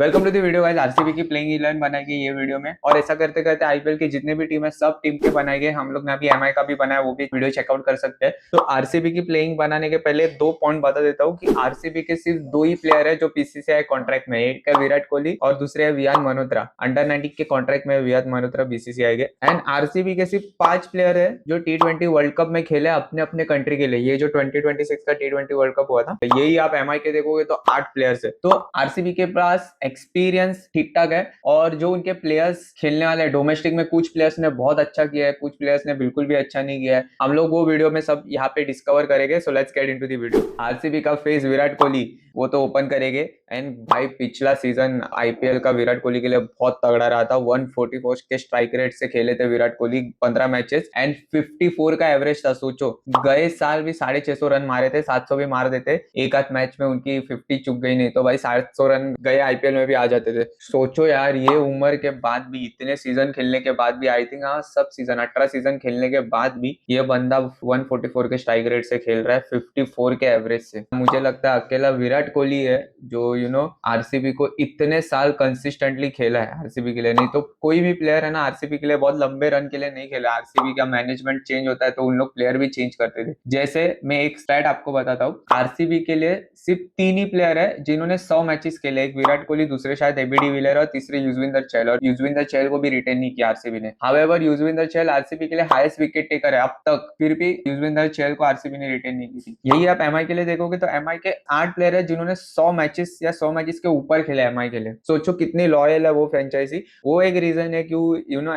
Welcome to the video guys. RCB की playing 11 बनाएगी ये वीडियो में, और ऐसा करते करते आईपीएल की जितने भी टीम है सब टीम के बनाएंगे। हम लोग ने अभी एमआई का भी बनाया, वो भी वीडियो चेकआउट कर सकते हैं। तो आरसीबी की प्लेइंग बनाने के पहले दो पॉइंट बता देता हूँ कि आरसीबी के सिर्फ दो ही प्लेयर है जो पीसीसीआई कॉन्ट्रैक्ट में है। एक है विराट कोहली और दूसरे है वियान मल्होत्रा। अंडर 19 के कॉन्ट्रैक्ट में वियान मल्होत्रा बीसीसीआई के। एंड आरसीबी के सिर्फ 5 प्लेयर है जो T20 वर्ल्ड कप में खेले अपने अपने कंट्री के लिए। ये जो 2026 का T20 वर्ल्ड कप हुआ था, यही आप एमआई के देखोगे तो 8 प्लेयर्स है। तो आरसीबी के पास एक्सपीरियंस ठीक ठाक है, और जो उनके प्लेयर्स खेलने वाले डोमेस्टिक में कुछ प्लेयर्स ने बहुत अच्छा किया है, कुछ प्लेयर्स ने बिल्कुल भी अच्छा नहीं किया है। हम लोग वो वीडियो में सब यहाँ पे डिस्कवर करेंगे। So let's get into the video. RCB का फेस विराट कोहली वो तो ओपन करेंगे। एंड भाई पिछला सीजन आईपीएल का विराट कोहली के लिए बहुत तगड़ा रहा था। 144 के स्ट्राइक रेट से खेले थे विराट कोहली 15 मैचेस एंड 54 का एवरेज था। सोचो, गए साल भी 650 रन मारे थे, 700 भी मार देते। एक आध मैच में उनकी 50 चुक गई, नहीं तो भाई 700 रन गए आईपीएल में भी आ जाते थे। सोचो यार, ये उम्र के बाद भी, इतने सीजन खेलने के बाद भी, आई थिंक हाँ सब सीजन 18 सीजन खेलने के बाद भी ये बंदा 144 के स्ट्राइक रेट से खेल रहा है 54 के एवरेज से। मुझे लगता है अकेला विराट कोहली है जो आरसीबी को इतने साल कंसिस्टेंटली खेला है आरसीबी के लिए। नहीं तो कोई भी प्लेयर है ना आरसीबी के लिए बहुत लंबे रन के लिए नहीं खेला। आरसीबी का मैनेजमेंट चेंज होता है तो उन लोग प्लेयर भी चेंज करते थे। जैसे मैं एक स्टैट आपको बताता हूँ, आरसीबी के लिए सिर्फ 3 ही प्लेयर है जिन्होंने 100 मैचेस खेले। एक विराट कोहली, दूसरे शायद एबी डिविलियर और तीसरे युजवेंद्र चहल। और युजवेंद्र चहल को भी रिटेन नहीं किया आरसीबी ने। हावेवर युजवेंद्र चहल आरसीबी के लिए हाईएस्ट विकेट टेकर है अब तक, फिर भी युजवेंद्र चहल को आरसीबी ने रिटेन नहीं की थी। यही आप एमआई के लिए देखोगे तो एमआई के 8 प्लेयर है जिन्होंने 100 मैचेस या 100 मैचेस के ऊपर खेले एमआई के लिए। सोचो कितनी लॉयल है वो फ्रेंचाइजी। वो एक रीजन है कि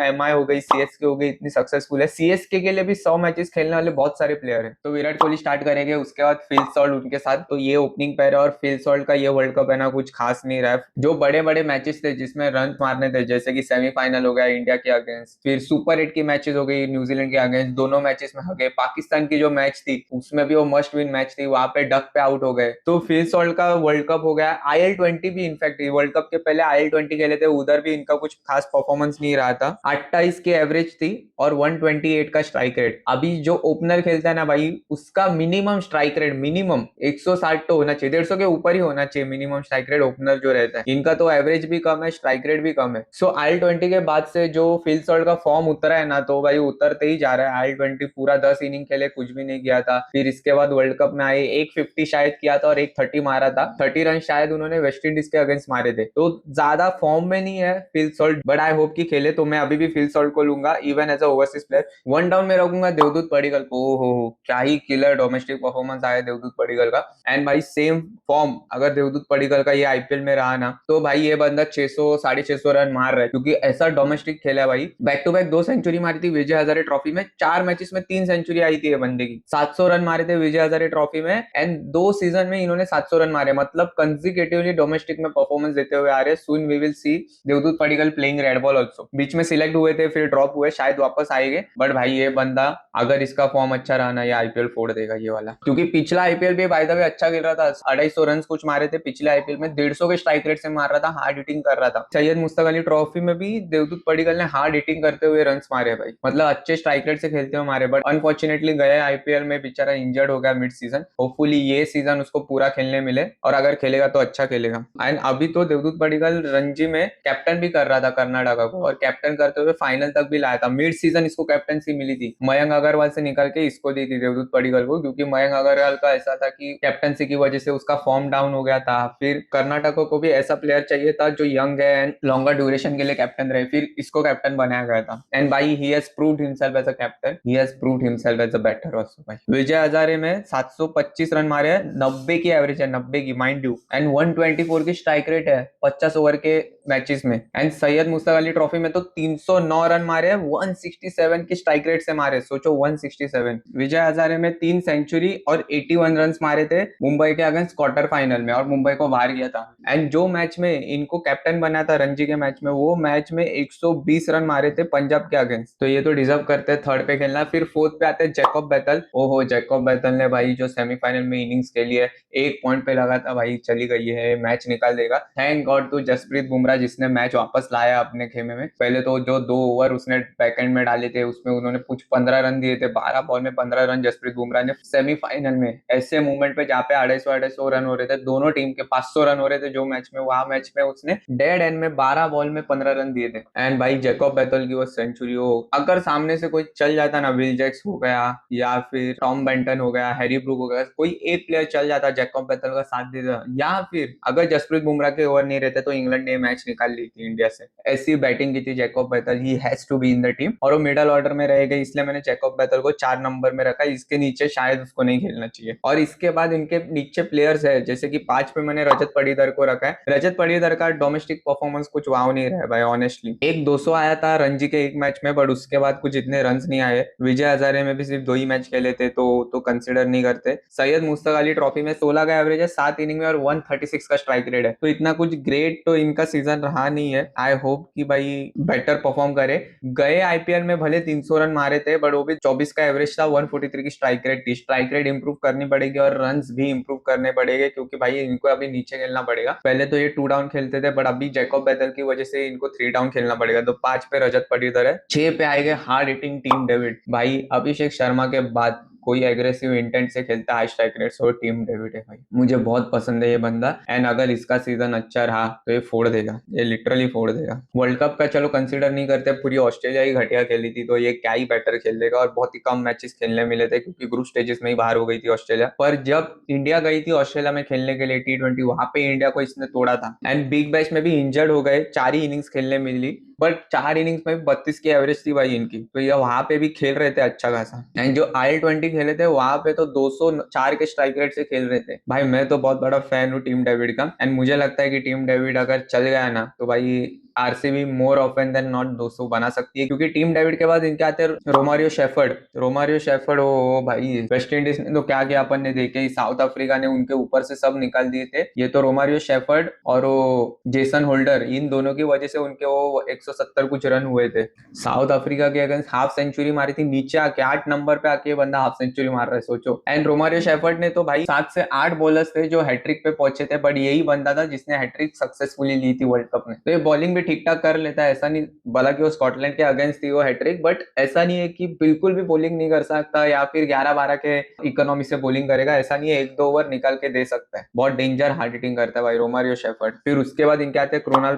एमआई हो गई, सीएसके हो गई, इतनी सक्सेसफुल है। सीएसके के लिए भी 100 मैचेस खेलने वाले बहुत सारे प्लेयर है। तो विराट कोहली स्टार्ट करेंगे, उसके बाद फिल सॉल्ट उनके साथ। तो ये ओपनिंग पैर है, और फिल सॉल्ट का ये वर्ल्ड कप है ना कुछ खास नहीं रहा है। जो बड़े बड़े मैचेस थे जिसमें रन मारने थे, जैसे कि सेमीफाइनल हो गया इंडिया के अगेंस्ट, फिर सुपर 8 की मैचेस हो गई न्यूजीलैंड के अगेंस्ट, दोनों मैचेस में हो गए। पाकिस्तान की जो मैच थी उसमें भी वो मस्ट विन मैच थी, वहां पे डक पे आउट हो गए। तो फिल सॉल्ट का वर्ल्ड कप हो गया। IL-20 भी इनफैक्ट वर्ल्ड कप के पहले IL-20 खेले थे, उधर भी इनका कुछ खास परफॉर्मेंस नहीं रहा था। 28 की एवरेज थी और 128 का स्ट्राइक रेट। अभी जो ओपनर खेलता है ना भाई, उसका मिनिमम स्ट्राइक रेट मिनिमम 160 तो होना चाहिए, 150 के ऊपर ही होना चाहिए मिनिमम स्ट्राइक रेट ओपनर जो रहता है। इनका तो एवरेज भी कम है, स्ट्राइक रेट भी कम है। सो IL-20 के बाद से जो फिल सॉल्ट का फॉर्म उतरा है ना, तो भाई उतरते ही जा रहा है। IL-20 पूरा 10 इनिंग खेले, कुछ भी नहीं किया था। फिर इसके बाद वर्ल्ड कप में आए, एक 50 शायद किया था और एक 30 मारा था। 30 रन शायद उन्होंने वेस्ट इंडीज के अगेंस्ट मारे थे। तो ज्यादा फॉर्म में नहीं है Phil Salt, but I hope कि खेले। तो मैं अभी भी फिल सॉल्ट को लूंगा even as a overseas player. One down में रखूंगा देवदूत पडिक्कल को। हो क्या ही किलर डोमेस्टिक परफॉर्मेंस आया देवदूत पडिक्कल का। एंड भाई सेम फॉर्म अगर देवदूत पडिक्कल का ये आईपीएल में रहा ना, तो भाई ये बंदा 600 650 रन मार रहा है, क्योंकि ऐसा डोमेस्टिक खेला है भाई। बैक टू बैक 2 सेंचुरी मारी थी विजय हजारे ट्रॉफी में, 4 मैचेस में 3 सेंचुरी आई थी ये बंदे की। 700 रन मारे थे विजय हजारे ट्रॉफी में, एंड 2 सीजन में इन्होंने 700 रन मारे। मतलब कंसिक्यूटिवली डोमेस्टिक में परफॉर्मेंस देते हुए आ रहे। Soon we will see Devdutt Padikkal playing red ball also. बीच में सिलेक्ट हुए थे, फिर ड्रॉप हुए, शायद वापस आएंगे। बट भाई ये बंदा अगर इसका फॉर्म अच्छा रहा ना, ये आईपीएल फोड़ देगा ये वाला। क्योंकि पिछला आईपीएल भी बाय द वे अच्छा खेल रहा था। 250 रन कुछ मारे थे पिछले आईपीएल में, 150 के स्ट्राइक रेट से मार रहा था, हार्ड हिटिंग कर रहा था। सैयद मुश्ताक अली ट्रॉफी में भी देवदूत पडिक्कल ने हार्ड हिटिंग करते हुए रन मारे भाई, मतलब अच्छे स्ट्राइक रेट से खेलते हुए मारे। बट अनफॉर्चुनेटली गए आईपीएल में बेचारा इंजर्ड हो गया मिड सीजन। होपफुली ये सीजन उसको पूरा खेलने मिले, और अगर खेलेगा तो अच्छा खेलेगा। एंड अभी तो देवदूत पडिक्कल रणजी में कैप्टन भी कर रहा था कर्नाटका को, और कैप्टन करते हुए फाइनल तक भी लाया था। मिड सीजन इसको कैप्टनसी मिली थी, मयंक अग्रवाल से निकल के इसको दी थी देवदूत पडिक्कल को। क्योंकि मयंक अग्रवाल का ऐसा था कि कैप्टनसी की वजह से उसका फॉर्म डाउन हो गया था। फिर कर्नाटका को भी ऐसा प्लेयर चाहिए था जो यंग है एंड लॉन्गर ड्यूरेशन के लिए कैप्टन रहे, फिर इसको कैप्टन बनाया गया था। एंड भाई he has proved himself as a captain, he has proved himself as a batter also भाई। विजय हजारे में 725 रन मारे हैं, 90 की एवरेज है, 90 की माइंड यू। एंड 124 की स्ट्राइक रेट है 50 ओवर के मैचेस में। एंड सैयद मुश्ताक अली ट्रॉफी में तो 309 रन मारे हैं, 167 की स्ट्राइक रेट से मारे। सोचो 167। विजय हजारे में 3 सेंचुरी और 81 रन मारे थे मुंबई के अगेंस्ट क्वार्टर फाइनल में, और मुंबई को बाहर गया था। एंड जो मैच में इनको कैप्टन बनाया था रणजी के मैच में, वो मैच में 120 रन मारे थे पंजाब के अगेंस्ट। तो ये तो डिजर्व करते हैं थर्ड पे खेलना। फिर फोर्थ पे आते हैं जैकब बैतल। ओहो, जैकब बैतल ने भाई जो सेमीफाइनल में इनिंग्स खेली है, एक पॉइंट पे लगा था भाई, चली गई है, मैच निकाल देगा। थैंक गॉड तो जसप्रीत बुमराह बुमराह जिसने मैच वापस लाया अपने खेमे में। पहले तो जो 2 ओवर उसने बैकएंड में डाले थे उसमें उन्होंने कुछ 15 रन दिए थे, 12 बॉल में 15 रन जसप्रीत बुमराह ने। सेमीफाइनल में ऐसे मूवमेंट पे जहाँ पे 250 रन हो रहे थे, दोनों टीम के 500 रन हो रहे थे जो मैच में, वहां मैच में उसने डेड एंड में 12 बॉल में 15 रन दिए थे। एंड भाई जैकब बैटल की वो सेंचुरी हो, अगर सामने से कोई चल जाता ना, विल जैक्स हो गया या फिर टॉम बेंटन हो गया, हैरी ब्रूक हो गया, कोई एक प्लेयर चल जाता जैकब बैटल का साथ देता, या फिर अगर जसप्रीत बुमराह के ओवर नहीं रहते तो इंग्लैंड ने मैच निकाल ली थी इंडिया से। ऐसी बैटिंग की थी Jacob Bethell, he has to be in the team. और वो मिडल ऑर्डर में रहेगा, इसलिए मैंने जैकब बैटल को 4 नंबर में रखा। इसके नीचे शायद उसको नहीं खेलना चाहिए। और इसके बाद इनके नीचे प्लेयर्स है, जैसे कि 5 पे मैंने रजत पटीदार को रखा है। रजत पटीदार का डोमेस्टिक परफॉर्मेंस कुछ वाव नहीं रहा है भाई, ऑनेस्टली। एक 200 आया था रणजी के एक मैच में, बट उसके बाद कुछ इतने रन नहीं आए। विजय हजारे में भी सिर्फ 2 ही मैच खेले थे, तो कंसिडर नहीं करते। सैयद मुश्ताक अली ट्रॉफी में 16 का एवरेज है 7 इनिंग में और 136 का स्ट्राइक रेट है, तो इतना कुछ ग्रेट तो इनका सीजन रहा नहीं है। आई होप कि भाई बेटर परफॉर्म करे। गए आईपीएल में भले 300 रन मारे थे, बट वो भी 24 का एवरेज था, 143 की स्ट्राइक रेट थी। स्ट्राइक रेट इंप्रूव करनी पड़ेगी और रन्स भी इंप्रूव करने पड़ेंगे, क्योंकि भाई इनको अभी नीचे खेलना पड़ेगा। पहले तो ये 2 डाउन खेलते थे, बट अभी जैकब बैटल की वजह से इनको 3 डाउन खेलना पड़ेगा। तो 5 पे रजत पटीदार है, 6 पे आएंगे हार्ड हिटिंग टीम डेविड। भाई अभिषेक शर्मा के बाद कोई एग्रेसिव इंटेंट से खेलता है स्ट्राइक रेट्स, और टीम डेविड है भाई। मुझे बहुत पसंद है ये बंदा, एंड अगर इसका सीजन अच्छा रहा तो ये फोड़ देगा, ये लिटरली फोड़ देगा। वर्ल्ड कप का चलो कंसीडर नहीं करते, पूरी ऑस्ट्रेलिया ही घटिया खेली थी, तो ये क्या ही बेटर खेल देगा। और बहुत ही कम मैचेस खेलने मिले थे, क्योंकि ग्रुप स्टेजेस में ही बाहर हो गई थी ऑस्ट्रेलिया। पर जब इंडिया गई थी ऑस्ट्रेलिया में खेलने के लिए T20, वहां पे इंडिया को इसने तोड़ा था। एंड बिग बैश में भी इंजर्ड हो गए, 4 ही इनिंग्स खेलने मिली, बट 4 इनिंग्स में 32 की एवरेज थी भाई इनकी। तो ये वहां पे भी खेल रहे थे अच्छा खासा। एंड जो IL20 खेले थे वहां पे तो 204 के स्ट्राइक रेट से खेल रहे थे भाई। मैं तो बहुत बड़ा फैन हूँ टीम डेविड का, एंड मुझे लगता है कि टीम डेविड अगर चल गया ना तो भाई RCB more often than not 200 बना सकती है। क्योंकि टीम डेविड के बाद इनके आते हैं रोमारियो शेफर्ड हो भाई, वेस्ट इंडीज ने तो क्या किया अपन ने देखे ही, साउथ अफ्रीका ने उनके ऊपर से सब निकाल दिए थे। ये तो रोमारियो शेफर्ड और वो जेसन होल्डर, इन दोनों की वजह से उनके वो 170 कुछ रन हुए थे। साउथ अफ्रीका के अगेंस्ट हाफ सेंचुरी मारी थी, नीचे आके 8 नंबर पे आके बंदा हाफ सेंचुरी मार रहा है, सोचो। एंड रोमारियो शेफर्ड ने तो भाई 7 से 8 बॉलर्स थे जो हैट्रिक पे पहुंचे थे, बट यही बंदा था जिसने हैट्रिक सक्सेसफुली ली थी वर्ल्ड कप में। तो ये बॉलिंग भी ठीक ठाक कर लेता है, ऐसा नहीं, भला कि वो स्कॉटलैंड के अगेंस्ट थी वो हैट्रिक, बट ऐसा नहीं है कि बिल्कुल भी बॉलिंग नहीं कर सकता या फिर 11-12 के इकोनॉमी से बॉलिंग करेगा, ऐसा नहीं है। 1-2 ओवर निकाल के दे सकता है। बहुत डेंजर हार्ड हिटिंग करता है भाई रोमारियो शेफर्ड। फिर उसके बाद इनके आते हैं कृणाल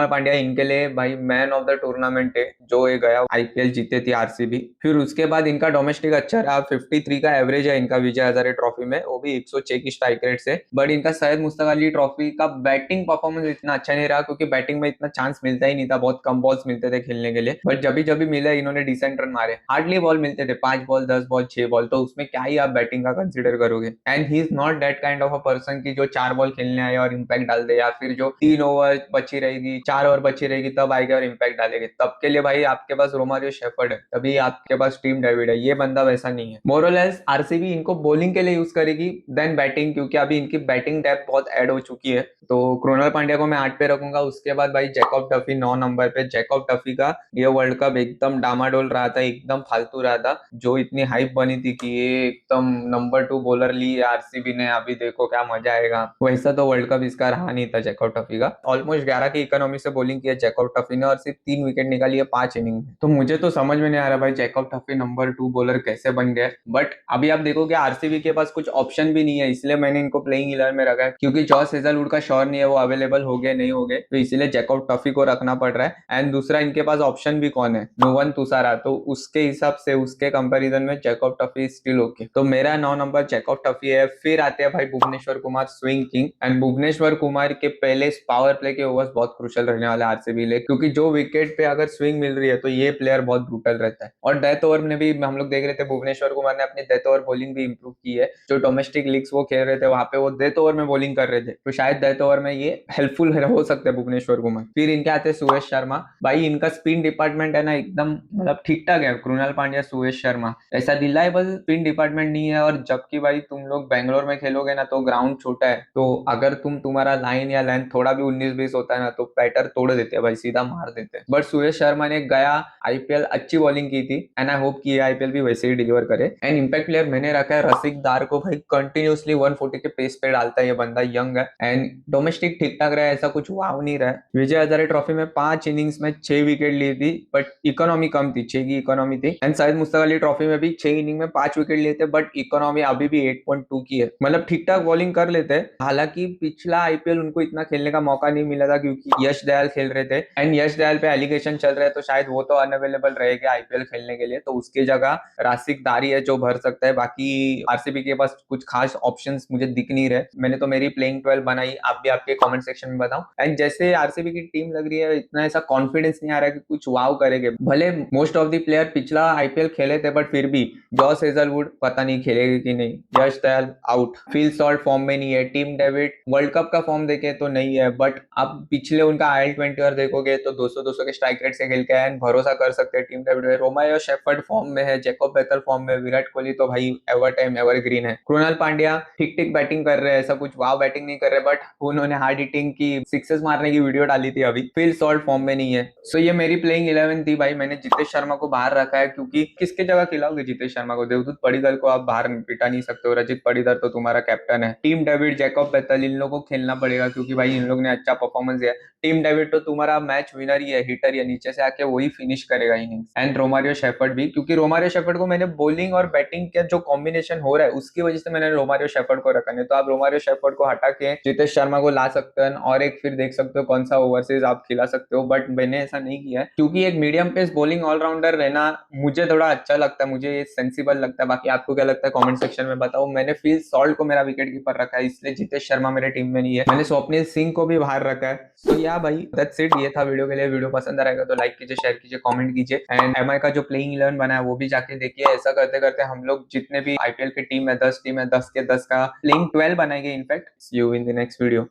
पांड्या इनके लिए भाई मैन ऑफ द टूर्नामेंट है, जो ये गया आईपीएल जीते थी आरसीबी। फिर उसके बाद इनका डोमेस्टिक अच्छा रहा, 53 का एवरेज है इनका विजय हजारे ट्रॉफी में, वो भी 106 की स्ट्राइक रेट से। बट इनका सैयद मुश्ताक अली ट्रॉफी का बैटिंग परफॉर्मेंस इतना अच्छा नहीं रहा, क्योंकि बैटिंग में इतना चांस मिलता ही नहीं था, बहुत कम बॉल्स मिलते थे खेलने के लिए। बट जब भी मिला इन्होंने डिसेंट रन मारे, हार्डली बॉल मिलते थे, 5 बॉल 10 बॉल 6 बॉल, तो उसमें क्या ही आप बैटिंग का कंसिडर करोगे। And he is not that kind of a person की जो 4 बॉल खेलने आए और इम्पैक्ट डाल दे, या फिर जो 3 ओवर बची रहेगी 4 ओवर बची रहेगी तब आएगा और इम्पैक्ट डालेगी। तब के लिए भाई आपके पास रोमारियो शेफर्ड है, तभी आपके पास टीम डेविड है। ये बंदा वैसा नहीं है। मोरलेस आरसीबी इनको बॉलिंग के लिए यूज करेगी देन बैटिंग, क्योंकि अभी इनकी बैटिंग डेप्थ बहुत ऐड हो चुकी है। तो कृणाल पांड्या को मैं 8 पे रखूंगा। उसके बाद भाई जैकब टफी 9 नंबर पे। जैकब टफी का ये वर्ल्ड कप एकदम डामाडोल रहा था, एकदम फालतू रहा था। जो इतनी हाइप बनी थी कि ये एकदम नंबर 2 बॉलर ली आरसीबी ने, अभी देखो क्या मजा आएगा, वैसा तो वर्ल्ड कप इसका रहा नहीं था जैकब टफी का। ऑलमोस्ट 11 की इकोनॉमी से बॉलिंग किया जैकब टफी ने और सिर्फ 3 विकेट निकाली है 5 इनिंग में। तो मुझे तो समझ में नहीं आ रहा भाई जैकब टफी नंबर 2 बॉलर कैसे बन गए। बट अभी आप देखोगे आरसीबी के पास कुछ ऑप्शन भी नहीं है, इसलिए मैंने इनको प्लेइंग 11 में रखा है, क्योंकि जॉस हेजलवुड का श्योर नहीं है वो अवेलेबल हो गए नहीं हो गए, तो इसलिए जैकब टफी को रखना पड़ रहा है। एंड दूसरा इनके पास ऑप्शन भी कौन है, नुवन तुषारा, तो उसके हिसाब से उसके कंपैरिजन में जैकब टफी स्टिल ओके। तो मेरा 9 नंबर जैकब टफी है। फिर आते हैं भाई Bhuvneshwar Kumar, swing king. And Bhuvneshwar Kumar के पहले पावर प्ले के ओवर्स बहुत क्रूशियल रहने वाले आरसीबी लिए, क्योंकि जो विकेट पे अगर स्विंग मिल रही है तो ये प्लेयर बहुत ब्रूटल रहता है। और डेथ ओवर में भी हम लोग देख रहे थे भुवनेश्वर कुमार ने अपनी डेथ ओवर बॉलिंग भी इंप्रूव की है। जो डोमेस्टिक लीग्स वो खेल रहे थे वहां पे वो डेथ ओवर में बॉलिंग कर रहे थे, तो शायद डेथ ओवर में ये हेल्पफुल हो सकते हैं भुवनेश्वर कुमार। फिर इनके आते हैं सुरेश शर्मा। भाई इनका स्पिन डिपार्टमेंट है ना एकदम मतलब ठीक ठाक है। कृणाल पांड्या सुरेश शर्मा ऐसा रिलायबल स्पिन डिपार्टमेंट नहीं है। और जबकि भाई तुम लोग बैंगलोर में खेलोगे ना तो ग्राउंड छोटा है, तो अगर तुम्हारा लाइन या लेंथ थोड़ा भी 19-20 होता है ना तो बैटर तोड़ देते हैं भाई, सीधा मार देते हैं। बट सुरेश शर्मा ने गया आईपीएल अच्छी बॉलिंग की थी, एंड आई होप कि आईपीएल भी वैसे ही डिलीवर करे। एंड इम्पैक्ट प्लेयर मैंने रखा है रसिक दार को। भाई कंटिन्यूसली 140 के पेस पे डालता है ये बंदा, यंग है एंड डोमेस्टिक ठीक ठाक रहा है, ऐसा कुछ वाव नहीं रहा है। विजय हजारे ट्रॉफी में 5 इनिंग्स में 6 विकेट ली थी, बट इकोनॉमी कम थी, 6 की इकोनॉमी थी। एंड शायद मुश्ताक अली ट्रॉफी में भी 6 इनिंग में 5 विकेट लिए थे, बट इकोनॉमी अभी भी 8.2 की है। मतलब ठीक ठाक बॉलिंग कर लेते हैं। हालांकि पिछला आईपीएल उनको इतना खेलने का मौका नहीं मिला था क्योंकि यश दयाल खेल रहे थे, एंड यश दयाल पे एलिगेशन चल रहे हैं, तो शायद वो तो अनअवेलेबल रहेगा आईपीएल खेलने के लिए, तो उसकी जगह राशिक दारी है जो भर सकता है। बाकी आरसीबी के पास कुछ खास ऑप्शंस मुझे दिख नहीं रहे। मैंने तो मेरी प्लेइंग 12 बनाई, आप भी आपके कमेंट सेक्शन में बताओ। एंड जैसे आरसीबी की टीम लग रही है, इतना ऐसा कॉन्फिडेंस नहीं आ रहा है कि कुछ वाव करेंगे। भले मोस्ट ऑफ द प्लेयर पिछला आईपीएल खेले थे, बट फिर भी जॉस हेजलवुड पता नहीं खेलेगी कि नहीं, Yash Dayal out, Phil Salt form में नहीं है, टीम डेविड वर्ल्ड कप का फॉर्म देखे तो नहीं है, बट आप पिछले उनका IL-20 और देखोगे तो 200 के स्ट्राइक रेट से खेल के आए, भरोसा कर सकते हैं टीम डेविड में। रोमायो शेफर्ड फॉर्म में है, जैकोब बेथल फॉर्म में, विराट कोहली तो भाई एवर टाइम एवरग्रीन है, कृणाल पांड्या ठीक ठीक बैटिंग कर रहे हैं, ऐसा कुछ वाव बैटिंग नहीं कर रहे, बट उन्होंने हार्ड हिटिंग की सिक्सेस मारने की वीडियो डाली थी अभी। फिल सॉल्ट फॉर्म में नहीं है। सो ये मेरी प्लेइंग 11 थी भाई। मैंने जितेश शर्मा को बाहर रखा है क्योंकि किसके जगह खिलाओगे जितेश शर्मा को? देवदूत पडिक्कल को आप बाहर पिटा नहीं सकते हो, रजित पडिक्कल तो तुम्हारा कैप्टन है। टीम डेविड, जैकब बेथल, इन लोगों को खेलना पड़ेगा क्योंकि भाई इन लोग ने अच्छा परफॉर्मेंस दिया। टीम डेविड तो तुम्हारा मैच विनर ही है, हिटर ही है, नीचे से आके वही फिनिश करेगा इनिंग्स। एंड रोमारियो शेफर्ड भी, क्योंकि रोमारियो शेफर्ड को मैंने बॉलिंग और बैटिंग का जो कॉम्बिनेशन हो रहा है उसकी वजह से मैंने रोमारियो शेफर्ड को रखा। नहीं तो आप रोमारियो शेफर्ड को हटा के जितेश शर्मा को ला सकते हैं और एक फिर देख सकते हो कौन सा ओवरसीज आप खिला सकते हो, बट मैंने ऐसा नहीं किया है क्योंकि एक मीडियम पेस बॉलिंग ऑलराउंडर रहना मुझे थोड़ा अच्छा लगता है, मुझे सेंसिबल लगता है। बाकी आपको क्या लगता है कमेंट सेक्शन में बताओ। मैंने फिल सॉल्ट को मेरा विकेट कीपर रखा है, इसलिए जितेश शर्मा मेरे टीम में नहीं है। मैंने स्वप्निल सिंह को भी बाहर रखा है। सो या भाई दैट्स इट, ये था वीडियो के लिए। वीडियो पसंद आएगा तो लाइक कीजिए, शेयर कीजिए, कमेंट कीजिए, एंड एमआई का जो प्लेइंग 11 बना है वो भी जाके देखिए। ऐसा करते करते हम लोग जितने भी आईपीएल की टीम है 10 टीम है, 10 के 10 का प्लेइंग 12 बनाएंगे। In fact see you in the next video.